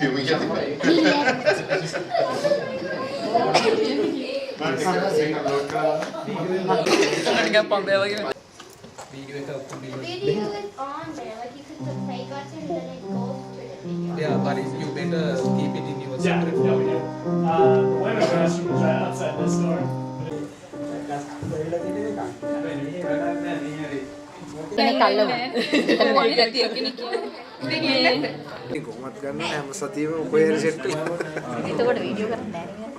Video is on there, like you can put play button and then it goes to the video. Yeah, but you better keep it in your Yeah, separate. we do. The women's restroom is right outside this door. කොහොමද ගන්න හැම සතියෙම කොහේ set එතකොට video කරන්න බෑ නේද?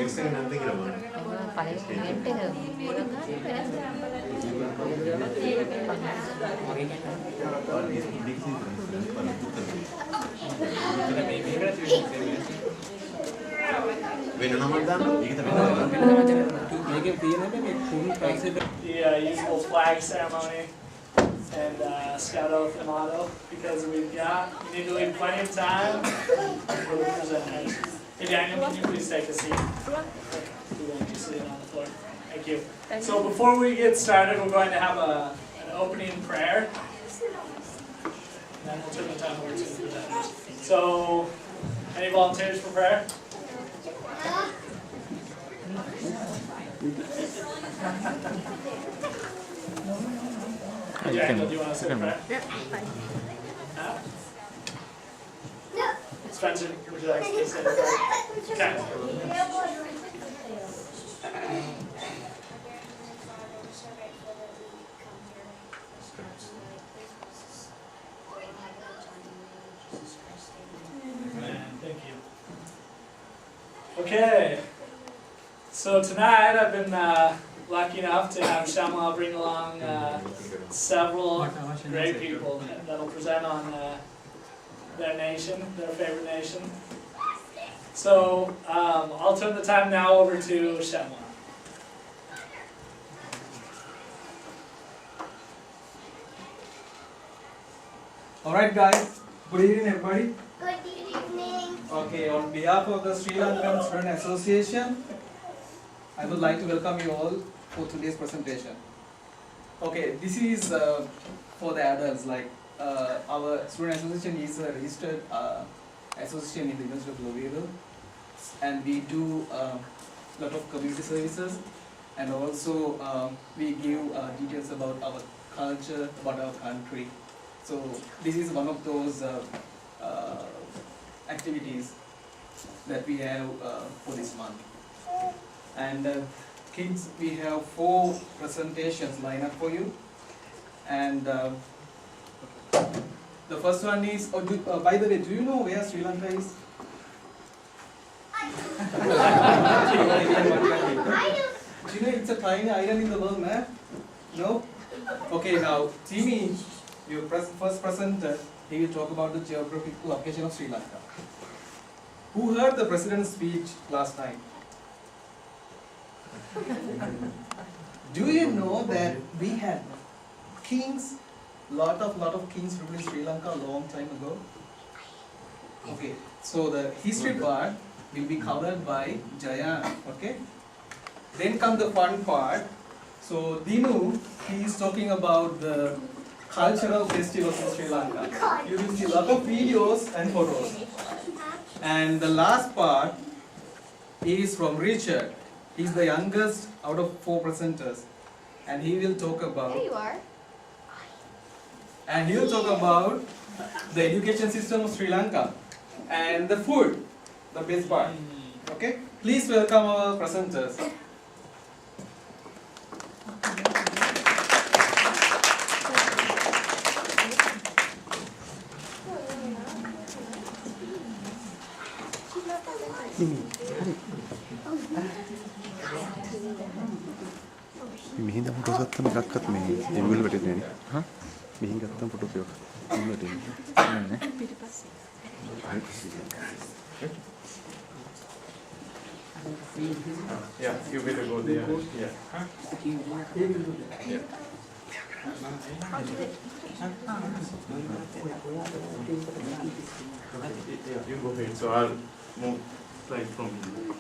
X එක නැද්ද කියලා බලන්න. පළවෙනි ඉවෙන්ට් එක වෙන නමක් දාන්න. ඒක තමයි. මේකේ තියෙන මේ full concept The usable flag ceremony and scout oath and motto, because we need to leave plenty of time for the presenters. Hey Daniel, can you please take a seat? We won't be sitting on the floor. Thank you. So before we get started, we're going to have an opening prayer. And then we'll turn the time over to the presenters. So, any volunteers for prayer? Daniel, do you want to say a prayer? Huh? Spencer, would you like to say a prayer? Okay. Amen. Thank you. Okay. So tonight I've been lucky enough to have Shamla bring along several great people that'll present on their nation, their favorite nation. So I'll turn the time now over to Shamla. All right, guys. Good evening, everybody. Good evening. Okay, on behalf of the Sri Lankan Student Association, I would like to welcome you all for today's presentation. Okay, this is for the adults. Like our student association is a registered association in the University of Louisville, and we do a lot of community services, and also we give details about our culture, about our country. So this is one of those activities that we have for this month. And kids, we have 4 presentations lined up for you. And the first one is, by the way, do you know where Sri Lanka is? Do you know it's a tiny island in the world, man? No? Okay, now Timmy, your first presenter, he will talk about the geographical location of Sri Lanka. Who heard the president's speech last night? Do you know that we had kings, lot of kings ruled in Sri Lanka a long time ago? Okay, so the history part will be covered by Jayan, okay? Then come the fun part. So Dinu, he is talking about the cultural festivals in Sri Lanka. You will see a lot of videos and photos. And the last part is from Richard. He's the youngest out of 4 presenters, and he will talk about. There you are. And he will talk about the education system of Sri Lanka and the food, the best part. Okay, please welcome our presenters. මෙහිඳ photos ගත්තම එකක්වත් මේ එංගල් වැටෙන්නේ නෑනේ. හා? මෙහින් ගත්තම photos එකක්. මොන වැටෙන්නේ? නෑ. Yeah, you better go there. Yeah. Huh? Yeah. Yeah, you go ahead. So I'll move slide from here.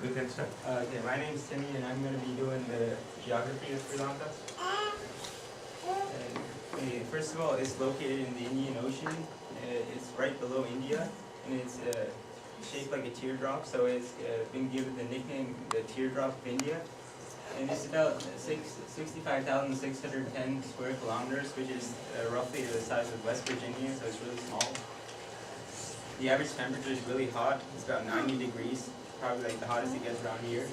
You can start. My name is Timmy, and I'm going to be doing the geography of Sri Lanka. First of all, it's located in the Indian Ocean. It's right below India, and it's shaped like a teardrop, so it's been given the nickname the Teardrop of India. And it's about 65,610 square kilometers, which is roughly the size of West Virginia, so it's really small. The average temperature is really hot. It's about 90 degrees, probably like the hottest it gets around here.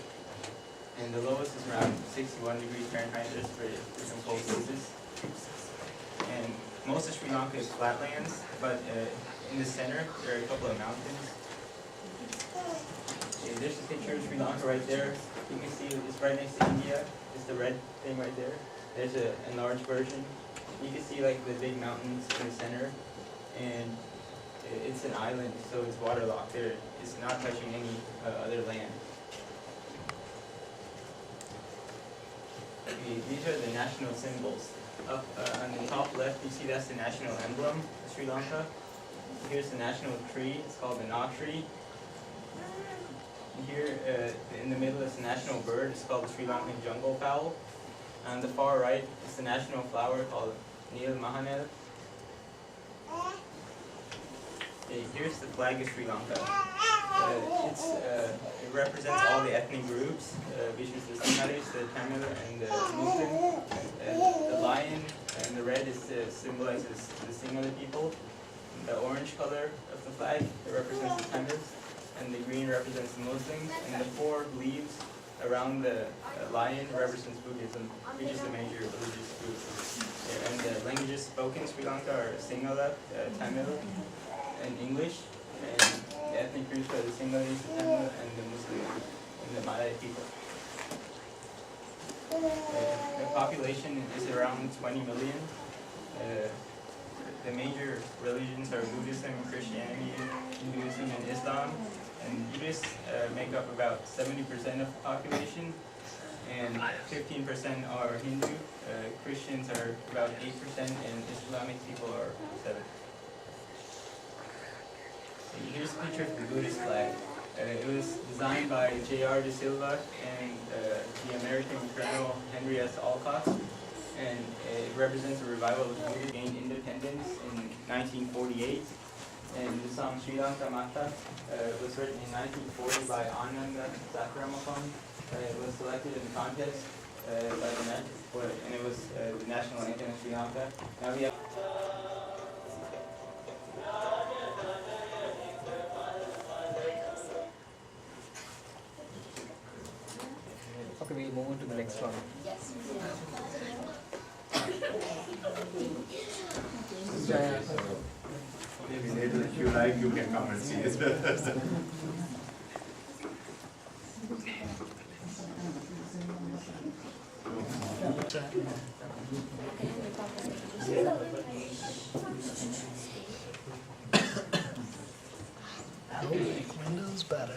And the lowest is around 61 degrees Fahrenheit just for some cold seasons. And most of Sri Lanka is flatlands, but in the center there are a couple of mountains. Okay, there's a picture of Sri Lanka right there. You can see it's right next to India. It's the red thing right there. There's a enlarged version. You can see like the big mountains in the center, and it's an island, so it's waterlocked there. It's not touching any other land. Okay, these are the national symbols. Up on the top left, you see that's the national emblem of Sri Lanka. Here's the national tree. It's called the knot tree. Here in the middle is the national bird. It's called the Sri Lankan jungle fowl. On the far right is the national flower called Neel Mahanel. Okay, here's the flag of Sri Lanka. It represents all the ethnic groups, which is the Sinhalese, the Tamil, and the Muslim. The lion and the red symbolizes the Sinhala people. The orange color of the flag represents the Tamils, and the green represents the Muslims, and the 4 leaves around the lion represents Buddhism, which is the major religious group. And the languages spoken in Sri Lanka are Sinhala, Tamil, and English, and the ethnic groups are the Sinhalese, the Tamil, and the Muslim, and the Malay people. The population is around 20 million. The major religions are Buddhism, Christianity, Hinduism, and Islam. And Buddhists make up about 70% of the population, and 15% are Hindu. Christians are about 8%, and Islamic people are 7%. Here's a picture of the Buddhist flag. It was designed by J.R. De Silva and the American Colonel Henry S. Alcott, and it represents a revival of Buddhism gained independence in 1948. And the song Sri Lanka Mata was written in 1940 by Ananda Sakramakon. It was selected in the contest by the Met, and it was the national anthem of Sri Lanka. Now we have Okay, we move on to the next one. Yes. Maybe later, if you like, you can come and see it. How to make windows better.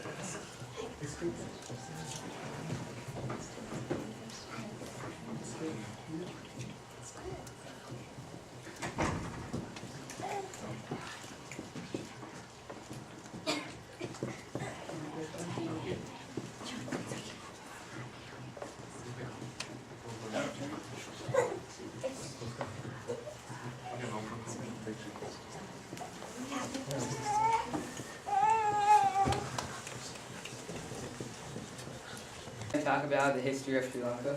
Talk about the history of Sri Lanka.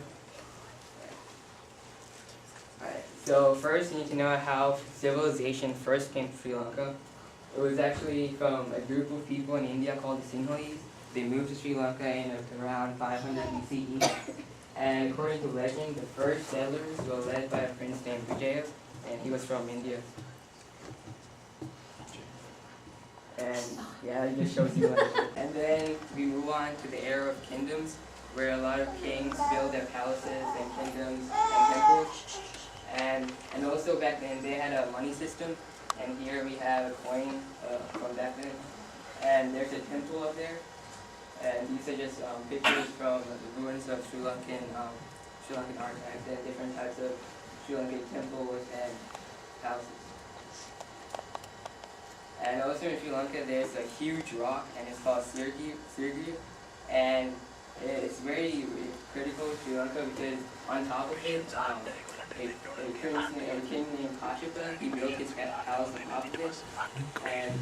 Alright, so first you need to know how civilization first came to Sri Lanka. It was actually from a group of people in India called the Sinhalese. They moved to Sri Lanka in around 500 BCE. And according to legend, the first settlers were led by a prince named Vijaya, and he was from India. And yeah, it just shows you what. And then we move on to the era of kingdoms, where a lot of kings built their palaces and kingdoms and temples. And also back then they had a money system, and here we have a coin from back then. And there's a temple up there, and these are just pictures from the ruins of Sri Lankan archives and different types of Sri Lankan temples and palaces. And also in Sri Lanka there's a huge rock, and it's called Sirgi, and It's very critical to Sri Lanka because on top of it, a king named Kashyapa, he built his palace on top of it, and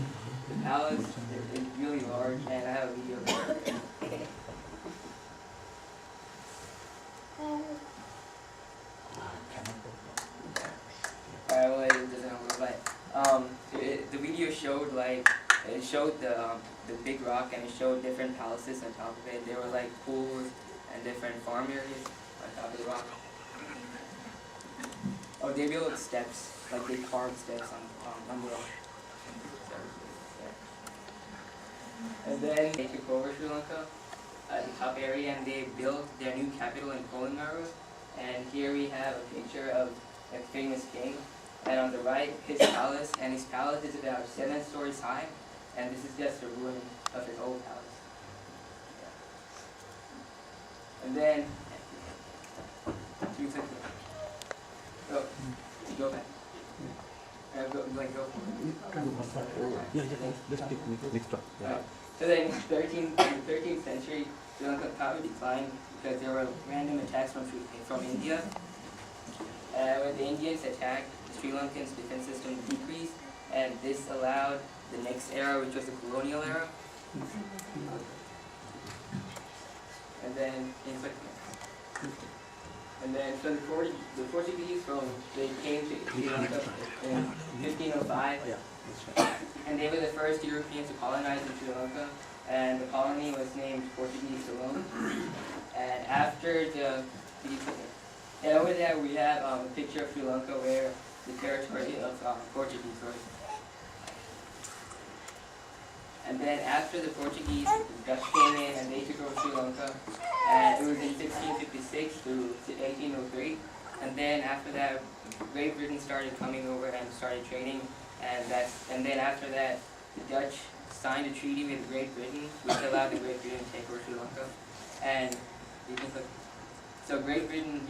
the palace is really large, and I have a video of it. Well, it doesn't work, but the video showed it showed the big rock, and it showed different palaces on top of it. There were like pools and different farm areas on top of the rock. Oh, they built steps, like they carved steps on the rock. And then they took over Sri Lanka, the top area, and they built their new capital in Kolingara. And here we have a picture of a famous king. And on the right, his palace, and his palace is about 7 stories high, and this is just a ruin of his old palace. And then, go back. Go. Yeah, let's take next one. Right. So then, in the 13th century, Sri Lanka power declined because there were random attacks from India. When the Indians attacked, the Sri Lankan's defense system decreased, and this allowed the next era, which was the colonial era. And then, so the Portuguese they came to Sri Lanka in 1505, and they were the first Europeans to colonize in Sri Lanka, and the colony was named Portuguese Ceylon. And after and over there we have a picture of Sri Lanka where the territory of Portuguese was. And then after the Portuguese, the Dutch came in and they took over Sri Lanka. And it was in 1656 to 1803. And then after that, Great Britain started coming over and started trading. And then after that, the Dutch signed a treaty with Great Britain, which allowed the Great Britain to take over Sri Lanka. And so Great Britain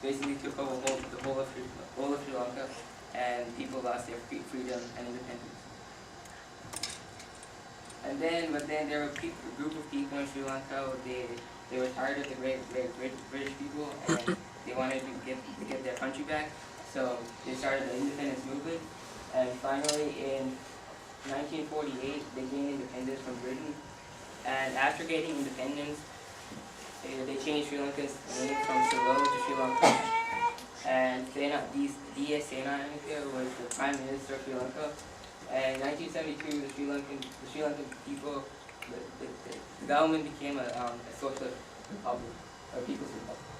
basically took over the whole of Sri Lanka, and people lost their freedom and independence. But then there were a group of people in Sri Lanka. They were tired of the great British people, and they wanted to get their country back. So they started the independence movement, and finally in 1948 they gained independence from Britain. And after gaining independence, they changed Sri Lanka's name from Ceylon to Sri Lanka. And D.S. Senanayake was the Prime Minister of Sri Lanka. And in 1972, the Sri Lankan people, the government became a socialist republic, a people's republic.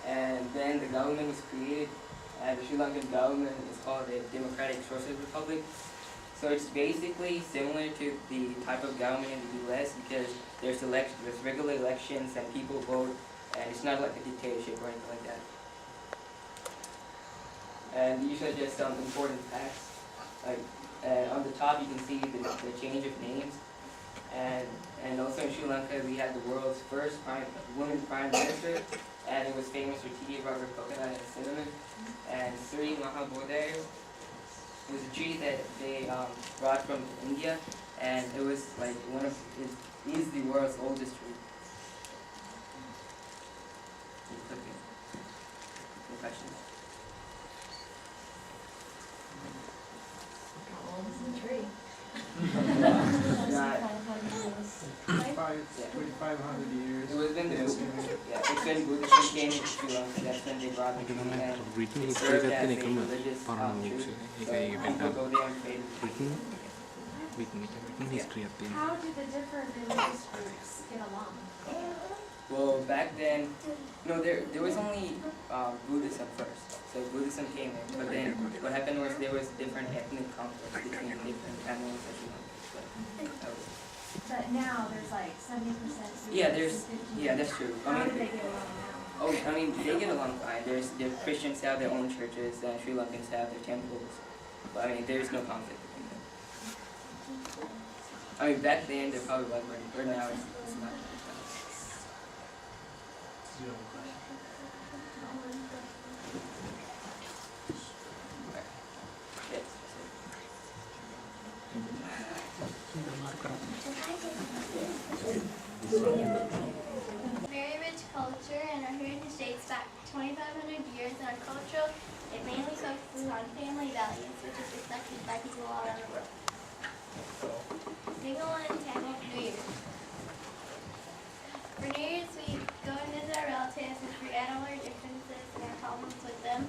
And then the government was created, and the Sri Lankan government is called a Democratic Socialist Republic. So it's basically similar to the type of government in the U.S. because there's regular elections and people vote, and it's not like a dictatorship or anything like that. And these are just some important facts. On the top you can see the change of names, and also in Sri Lanka we had the world's first woman prime minister, and it was famous for tea, rubber, coconut, and cinnamon. And Sri Mahabodhi was a tree that they brought from India, and it was like is the world's oldest tree. Any questions? How old is the tree? Not, 2,500 years. it was when it's when Buddhism came into Sri Lanka, that's when they brought the tree, and Written it history served as a එකක් religious පරණ tree. ඒක So people go there and pray. written history එකක් තියෙනවා. How did the different religious groups get along? Well, back then, there was only Buddhism first. So Buddhism came in, but then what happened was there was different ethnic conflicts between different families of Sri Lanka. But now there's like 70%. Yeah, that's true. How do they get along now? Oh, I mean, they get along fine. The Christians have their own churches, and Sri Lankans have their temples. But I mean, there's no conflict between them. I mean, back then there probably was, but now it's not. 2,500 years in our culture, it mainly focuses on family values, which is respected by people all around the world. Single and Tamil New Year's. For New Year's, we go and visit our relatives and forget all our differences and our problems with them.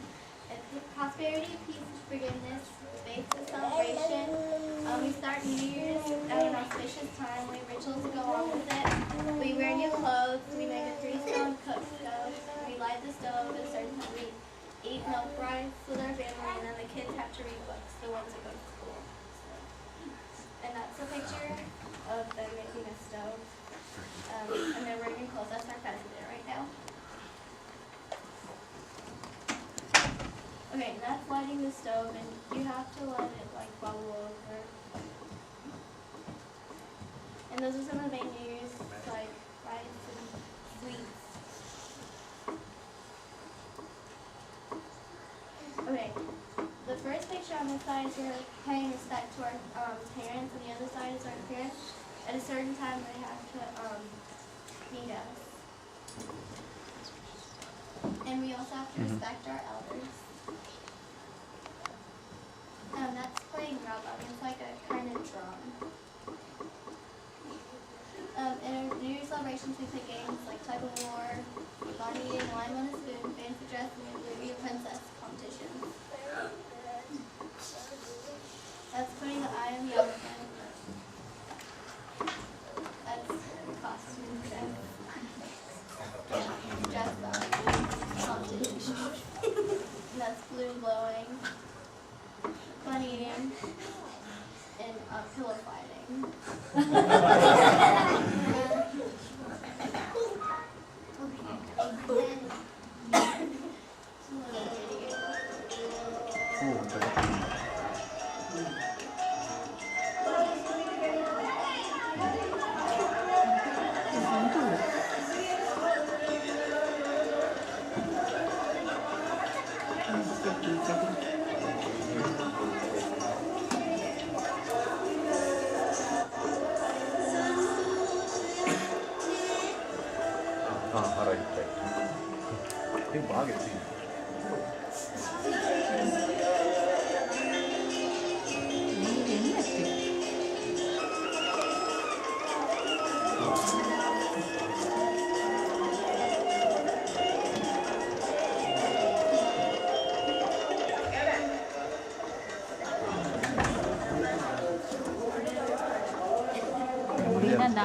And prosperity, peace, and forgiveness, faith, and celebration. We start New Year's at an auspicious time. We have rituals to go along with it. We wear new clothes. We make a 3-stone cook stove. We light the stove at a certain time. We eat milk rice with our family, and then the kids have to read books, the ones that go to school. And that's a picture of them making a stove. And they're wearing new clothes. That's our president right now. Okay, that's lighting the stove, and you have to let it like bubble over. And those are some of the main New Year's, like rice and sweets. Okay, the first picture on this side is we're paying respect to our parents, and the other side is our parents. At a certain time, they have to meet us. And we also have to respect our elders. That's playing rubber. It's like a kind of drum. In our New Year's celebrations, we play games like tug of war, bunny eating, lime on a spoon, fancy dress, and Louis princess competition. That's putting the eye on the elephant. That's costume dress. Dress up competition. And that's balloon blowing. Fun eating, and pillow fighting. 우리는 난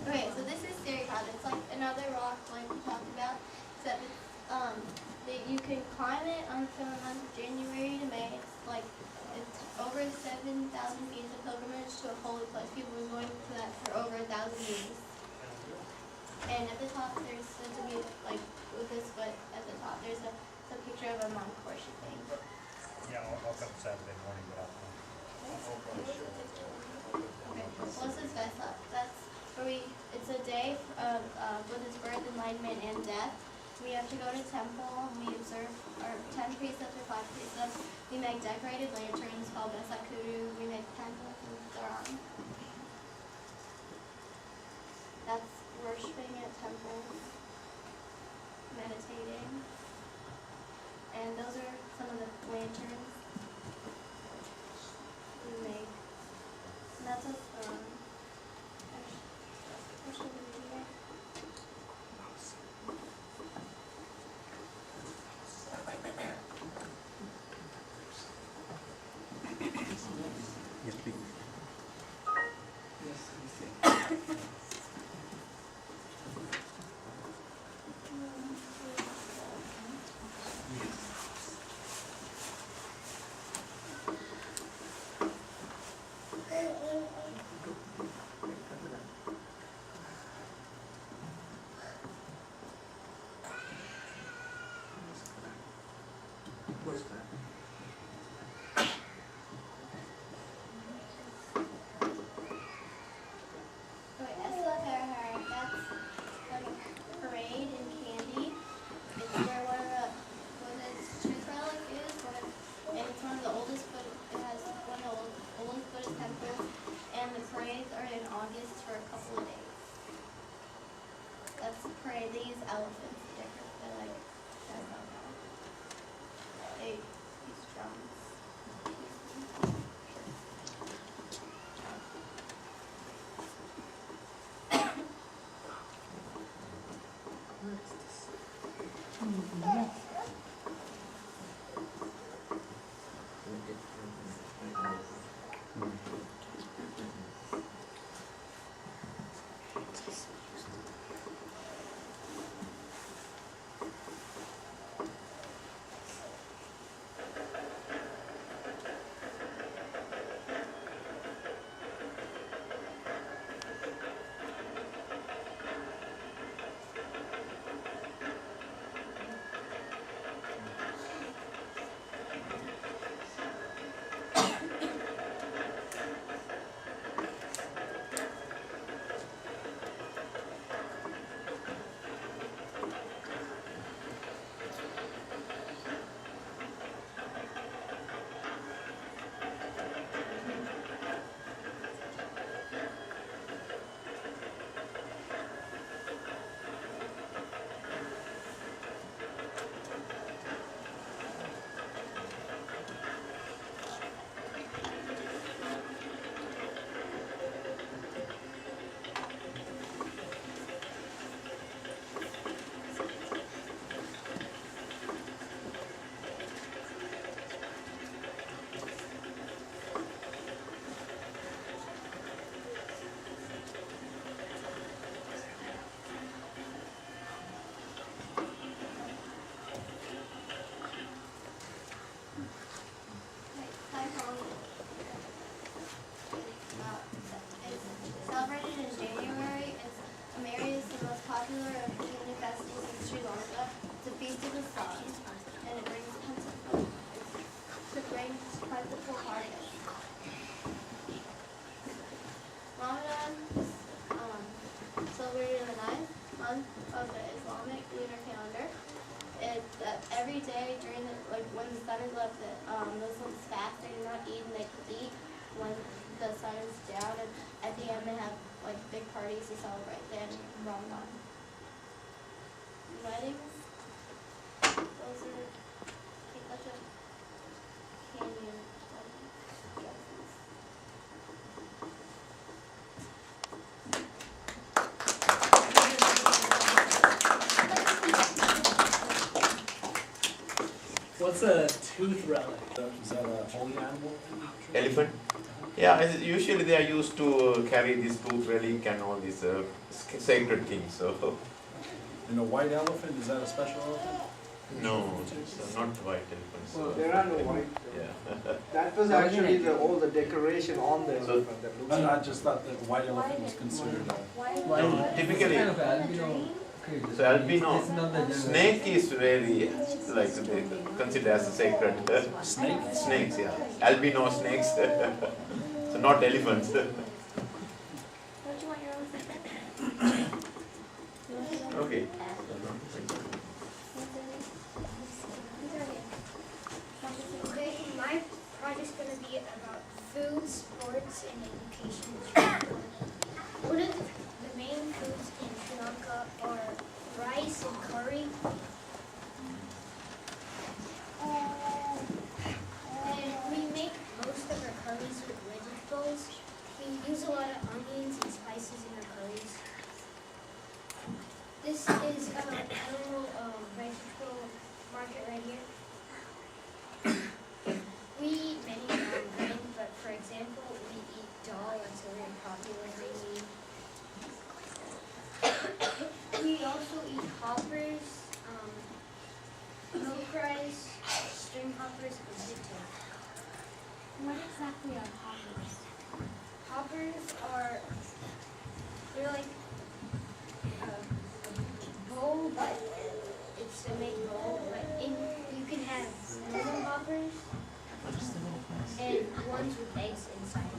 Okay, so this is Sericon. It's like another rock like we talked about, except it's, that you can climb it until the month of January to May. It's over 7,000 feet of pilgrimage to a holy place. People have been going to that for over 1,000 years. And at the top, there's said to be like with this foot at the top. There's a picture of a monk worshiping. Yeah, I'll come Saturday morning, but Okay, well, this is Vesa. That's where it's a day of with his birth, enlightenment, and death. We have to go to temple, and we observe our 10 precepts or 5 precepts. We make decorated lanterns called Vesakuru. We make candles and Dharam. That's worshiping at temple. Parade and candy. It's where what its truth relic is, and it's one of the oldest, it has one of the oldest Buddhist temples, and the parades are in August for a couple of days. That's the parade. They use elephants to decorate. They're like, that's not bad. They use drums. It's celebrated in January. It's the most popular of Hindu festivals in Sri Lanka. It's a feast of the sun, and it brings plentiful harvest. Ramadan is celebrated in the 9th month of the Islamic lunar calendar. Every day during when the sun is up, the Muslims fast. They do not eat, and they can eat when the sun is down. And at the end, they have big parties to celebrate then Ramadan. Weddings. Those are lots of candy and dresses. What's a tooth relic? Is that a holy animal? Elephant? Yeah, usually they are used to carry this tooth relic and all these sacred things. So. And a white elephant, is that a special elephant? No, it's not white elephant. So. There are no white. Yeah. That was actually all the decoration on the elephant. That looks I just thought that the white elephant was considered a... No, typically. So albino snake is very they considered as a sacred. Snake? Snakes, yeah. Albino snakes. So not elephants. Don't you want your own secret? Okay. Okay, my project's going to be about food, sports, and education. One of the main foods in Sri Lanka are rice and curry. And we make most of our curries with vegetables. We use a lot of onions and spices in our curries. This is a normal vegetable market right here. We eat many grains, but for example, we eat dal. That's a very popular grain. We also eat hoppers, milk rice, string hoppers, and potato. What exactly are hoppers? Hoppers they're like a bowl, but it's a made bowl. But you can have normal and ones with eggs inside.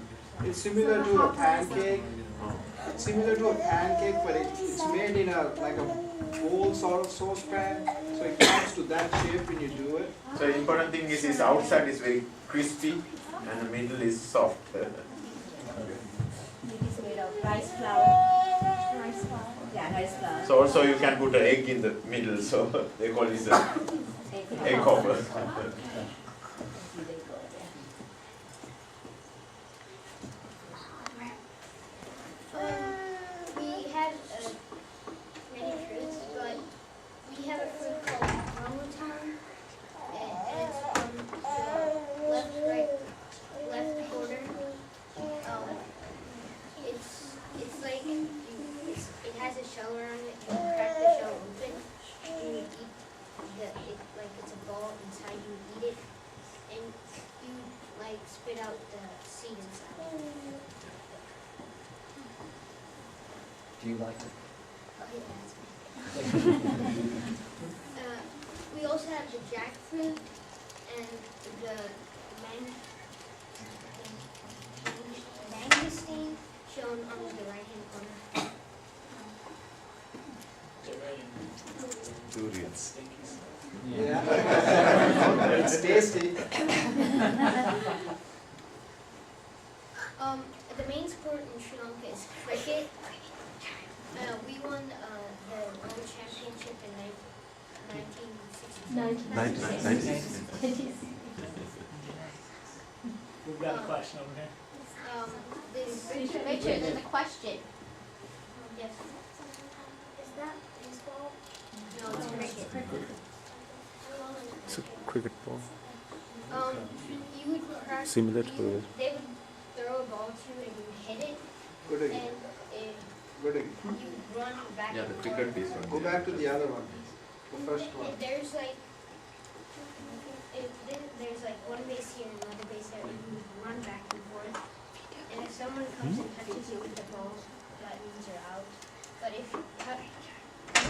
It's similar to a pancake. Similar to a pancake, but it's made in a like a bowl sort of saucepan. So it comes to that shape when you do it. So important thing is outside is very crispy and the middle is soft. It is made of rice flour. Rice flour. Yeah, rice flour. So also you can put an egg in the middle, so they call this a egg hopper. We have many fruits, but we have a fruit called rambutan, and it's from the left corner. It's like it has a shell around it. You crack the shell open, and you eat like it's a ball inside. You eat it, and you like spit out the seed inside. Do you like it? Oh, yeah, we also have the jackfruit and the mangosteen shown on the right-hand corner. Durians. Yeah. It's tasty. The main sport in Sri Lanka is cricket. We won the world championship in 1966. We've got a question over here. Richard, there's a question. Yes. Is that baseball? No, it's cricket. It's a cricket ball. You would crack. Similar to They would throw a ball to you and you hit it. Good And again. you run back Yeah, and the forth. cricket piece one. Go back to the other one. The first one. There's like one base here and another base there, and you run back and forth. And if someone comes and touches you with the ball, that means you're out. But if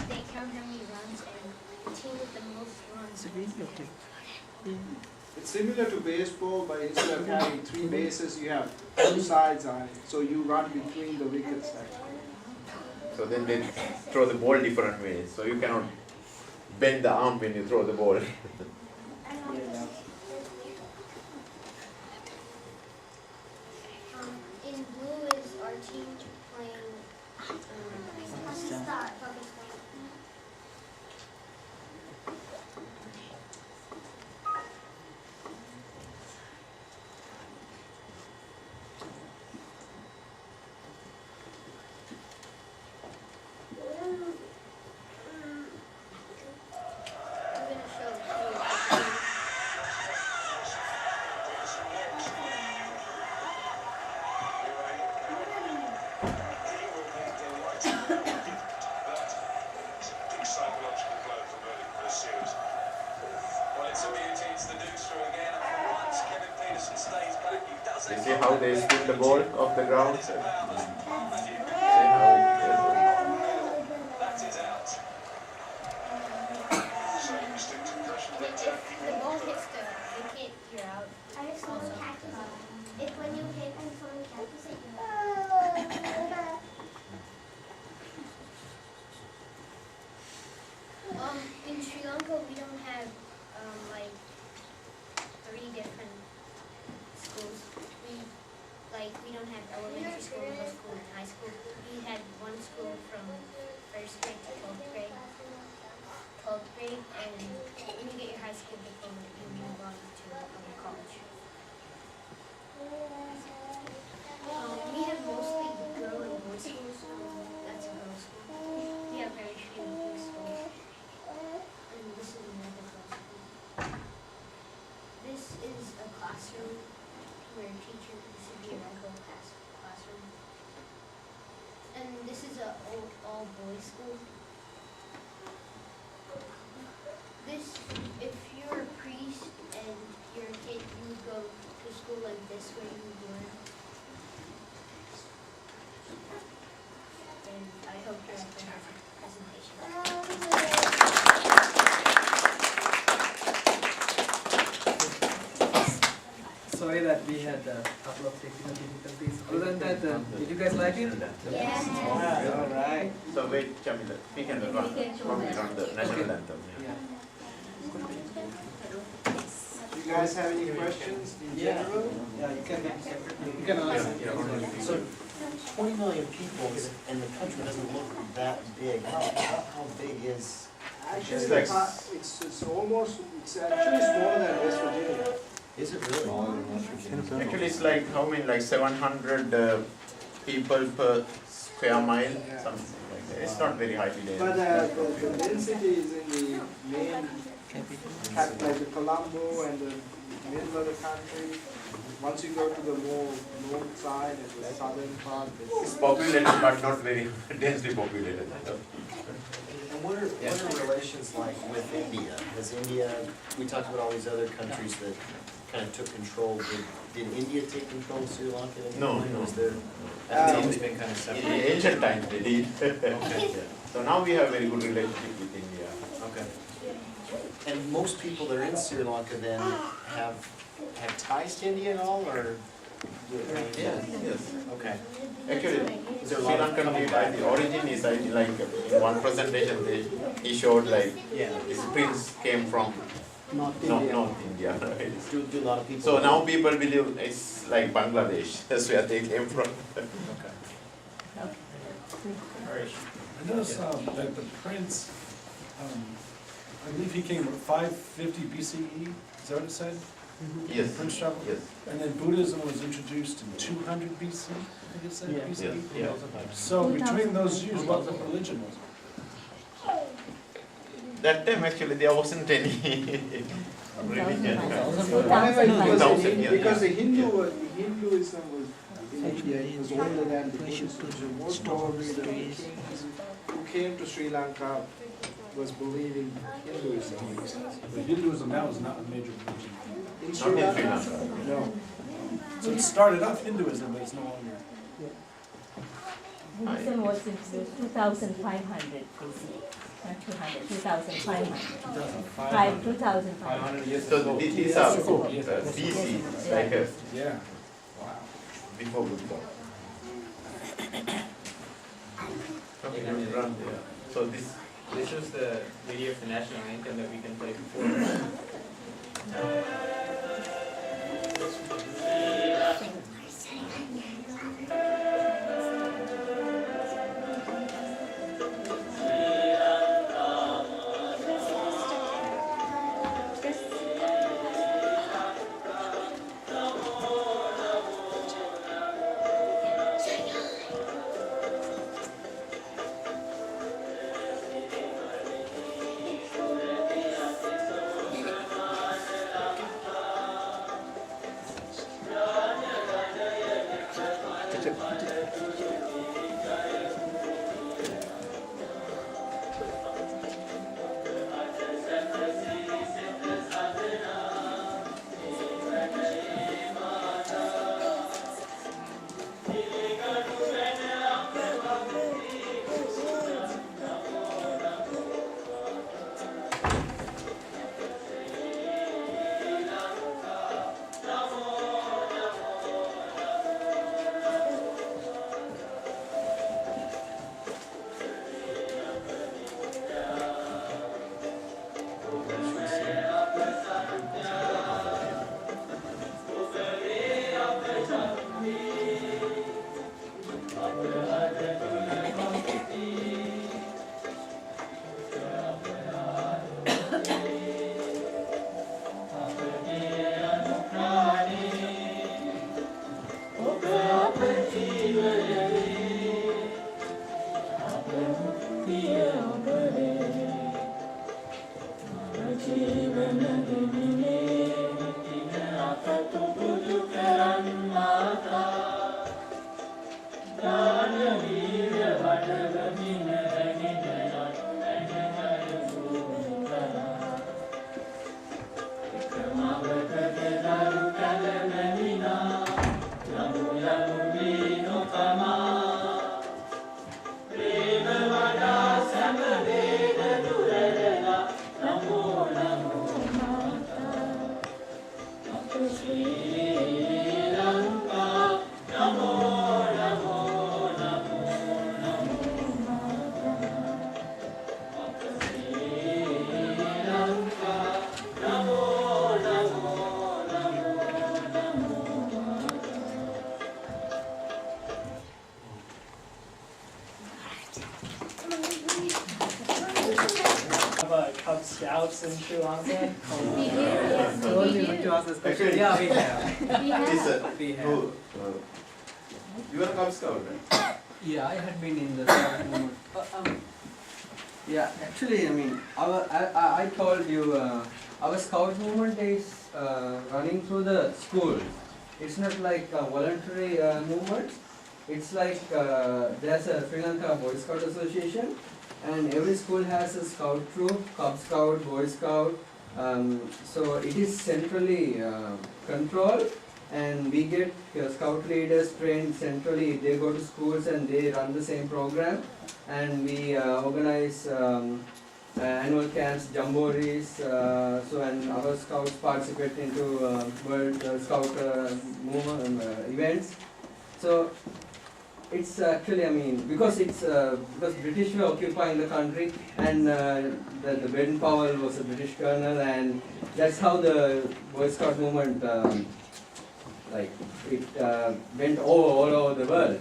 they count how many runs, and the team with the most runs. It's similar to baseball, but instead of having 3 bases, you have 2 sides on it. So you run between the wickets. So then they throw the ball different ways. So you cannot bend the arm when you throw the ball. In blue is our team playing Pakistan. You see how they spin the ball off the ground? See how If the ball hits the wicket, you're out. If when you hit and someone catches it, you're out. In Sri Lanka, we don't have like 3 different schools. We don't have elementary school, middle school, and high school. We had one school from 1st grade to 12th grade. And when you get your high school diploma, you move on to college. We have mostly girl and boys schools. That's a girls' school. We have very few boys schools. And this is another girls' school. This is a classroom where teachers, this would be a regular classroom. And this is a all boys school. If you're a priest and you're a kid, you would go to school like this where you would learn we had a couple of technical difficulties. Other than that, did you guys like it? Yeah. All right. So wait, Jamila, we can run the national anthem. Yeah. Do you guys have any questions in general? Yeah, you can ask. So 20 million people and the country doesn't look that big. How big is? Actually, It's like- it's actually smaller than West Virginia. Is it really smaller than West Virginia? Actually, it's like how many, like 700 people per square mile, something like that. It's not very highly But dense. the density is in the main like the Colombo and the middle of the country. Once you go to the more north side and the southern part, It's populated, but not very densely populated. And what are relations like with India? Has India, we talked about all these other countries that kind of took control. Did India take control of Sri Lanka at any No, point? no. Was there, that's always been kind of In separate. the ancient times they did. Okay. So now we have very good relationship with India. Okay. And most people that are in Sri Lanka then have ties to India at all, or? Yes, yes. Okay. Actually, Is there a Sri lot of Lankan coming people, back? the origin is like in one presentation he showed like Yeah. this prince came from North North India. Right? Do a lot of people? So now people believe it's like Bangladesh. That's where they came from. Okay. I noticed that the prince, I believe he came 550 BCE, is that what it said? Yes. Prince traveled? Yes. And then Buddhism was introduced in 200 BC, I think it said, Yes. BCE? Yeah. So between those years, what religion was it? That time actually there wasn't any religion. Because the Hinduism was in India, it was older than the Buddhism. So most probably the kings who came to Sri Lanka was believing Hinduism. But Hinduism now is not a major religion. In Sri Not in Sri Lanka? Lanka. No. So it started off Hinduism, but it's no longer. Buddhism was introduced 2,500 BC, not 200, 2,500. 2,500 years So ago. these are BC, like Yeah. before Buddha. Okay, we'll run there. So This is the video of the national anthem that we can play before. Sweet. scouts in Sri Lanka? We do, yes, Told we you not do. to ask this question. Yeah, we have. We have. We have. You are a Cub Scout, right? Yeah, I had been in the scout movement. Yeah, actually, I mean, I told you, our scout movement is running through the schools. It's not like a voluntary movement. It's like there's a Sri Lanka Boy Scout Association, and every school has a scout troop, Cub Scout, Boy Scout. So it is centrally controlled, and we get scout leaders trained centrally. They go to schools and they run the same program, and we organize annual camps, jamborees. So and our scouts participate into World Scout movement events. So it's actually, I mean, because it's because British were occupying the country, and the Baden Powell was a British colonel, and that's how the Boy Scout movement like it went all over the world.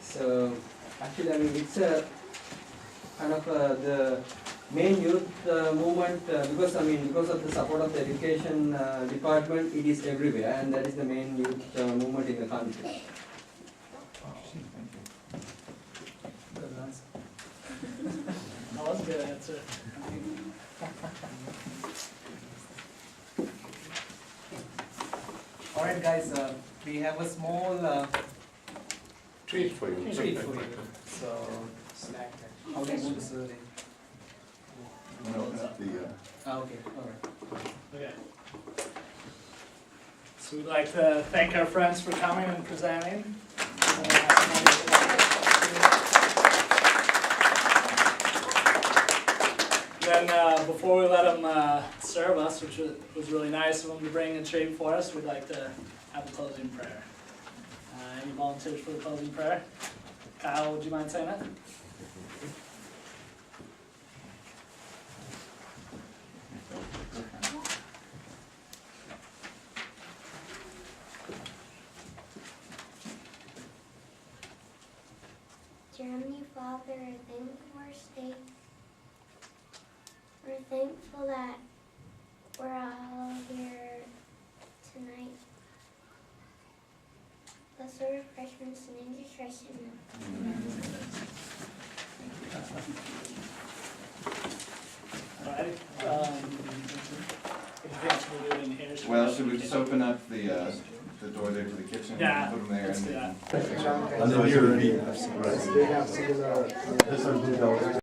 So actually, I mean, it's a kind of the main youth movement because I mean because of the support of the education department, it is everywhere, and that is the main youth movement in the country. That was a good answer. Alright guys, we have a small Treat for you. treat for you. So, how do you want to serve it? Okay, alright. Okay. So we'd like to thank our friends for coming and presenting. Then before we let them serve us, which was really nice of them to bring a treat for us, we'd like to have a closing prayer. Any volunteers for the closing prayer? Kyle, would you mind saying it? Dear Heavenly Father, I thank you for our state. We're thankful that we're all here tonight. Bless our refreshments in Jesus Christ's name. Alright. Well, should we just open up the door there to the kitchen Yeah, and put them there? let's do And that. And then you're, they have similar